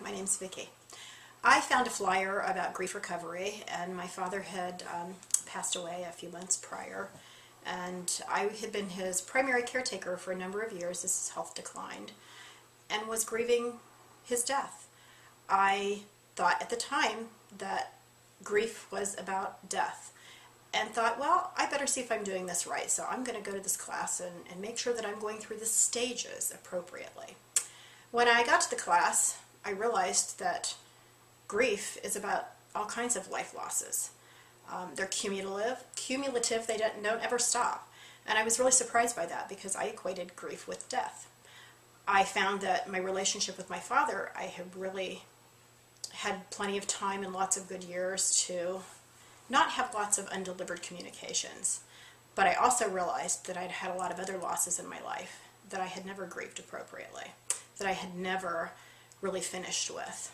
My name's Vicki. I found a flyer about grief recovery, and my father had passed away a few months prior, and I had been his primary caretaker for a number of years as his health declined, and was grieving his death. I thought at the time that grief was about death, and thought, well, I better see if I'm doing this right, so I'm going to go to this class and make sure that I'm going through the stages appropriately. When I got to the class, I realized that grief is about all kinds of life losses. They're cumulative, they don't ever stop. And I was really surprised by that because I equated grief with death. I found that my relationship with my father, I had really had plenty of time and lots of good years to not have lots of undelivered communications. But I also realized that I'd had a lot of other losses in my life that I had never grieved appropriately, that I had never really finished with.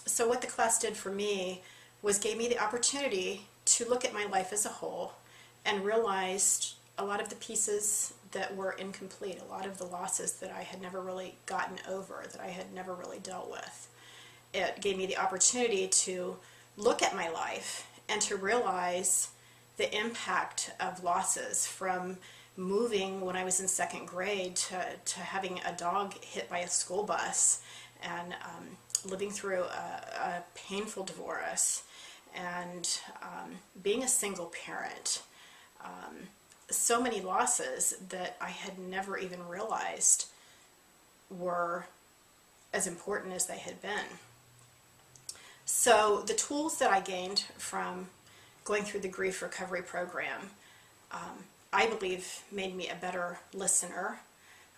So what the class did for me was gave me the opportunity to look at my life as a whole and realized a lot of the pieces that were incomplete, a lot of the losses that I had never really gotten over, that I had never really dealt with. It gave me the opportunity to look at my life and to realize the impact of losses, from moving when I was in second grade to having a dog hit by a school bus, and living through a painful divorce, and being a single parent. So many losses that I had never even realized were as important as they had been. So the tools that I gained from going through the grief recovery program, I believe, made me a better listener,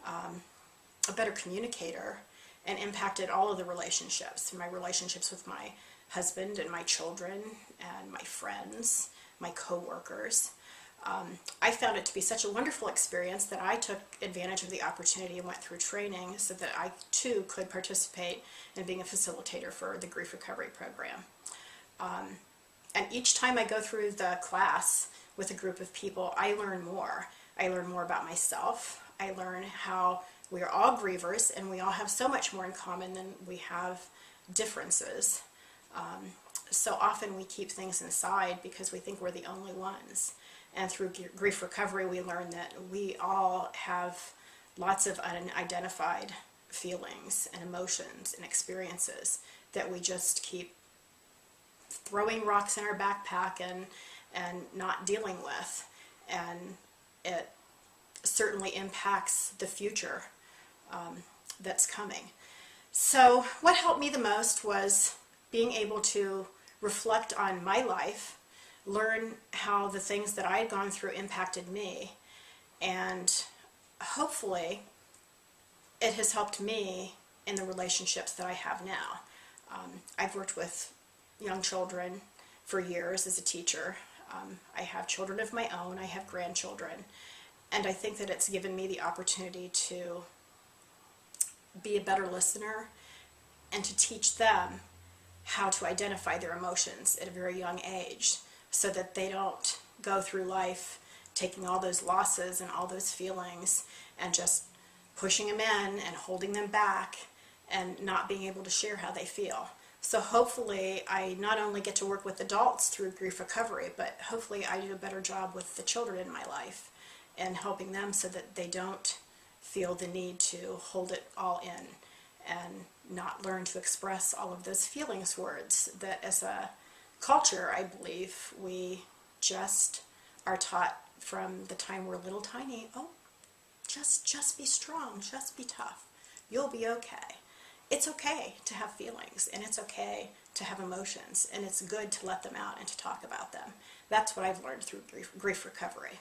a better communicator, and impacted all of the relationships, my relationships with my husband and my children and my friends, my co-workers. I found it to be such a wonderful experience that I took advantage of the opportunity and went through training so that I too could participate in being a facilitator for the grief recovery program. And each time I go through the class with a group of people, I learn more. I learn more about myself. I learn how we are all grievers and we all have so much more in common than we have differences. So often we keep things inside because we think we're the only ones. And through grief recovery, we learn that we all have lots of unidentified feelings and emotions and experiences that we just keep throwing rocks in our backpack and not dealing with. And it certainly impacts the future that's coming. So what helped me the most was being able to reflect on my life, learn how the things that I had gone through impacted me, and hopefully it has helped me in the relationships that I have now. I've worked with young children for years as a teacher. I have children of my own, I have grandchildren, and I think that it's given me the opportunity to be a better listener and to teach them how to identify their emotions at a very young age, so that they don't go through life taking all those losses and all those feelings and just pushing them in and holding them back and not being able to share how they feel. So hopefully I not only get to work with adults through grief recovery, but hopefully I do a better job with the children in my life and helping them so that they don't feel the need to hold it all in and not learn to express all of those feelings words that as a culture, I believe, we just are taught from the time we're little tiny, oh, just be strong, just be tough, you'll be okay. It's okay to have feelings, and it's okay to have emotions, and it's good to let them out and to talk about them. That's what I've learned through grief recovery.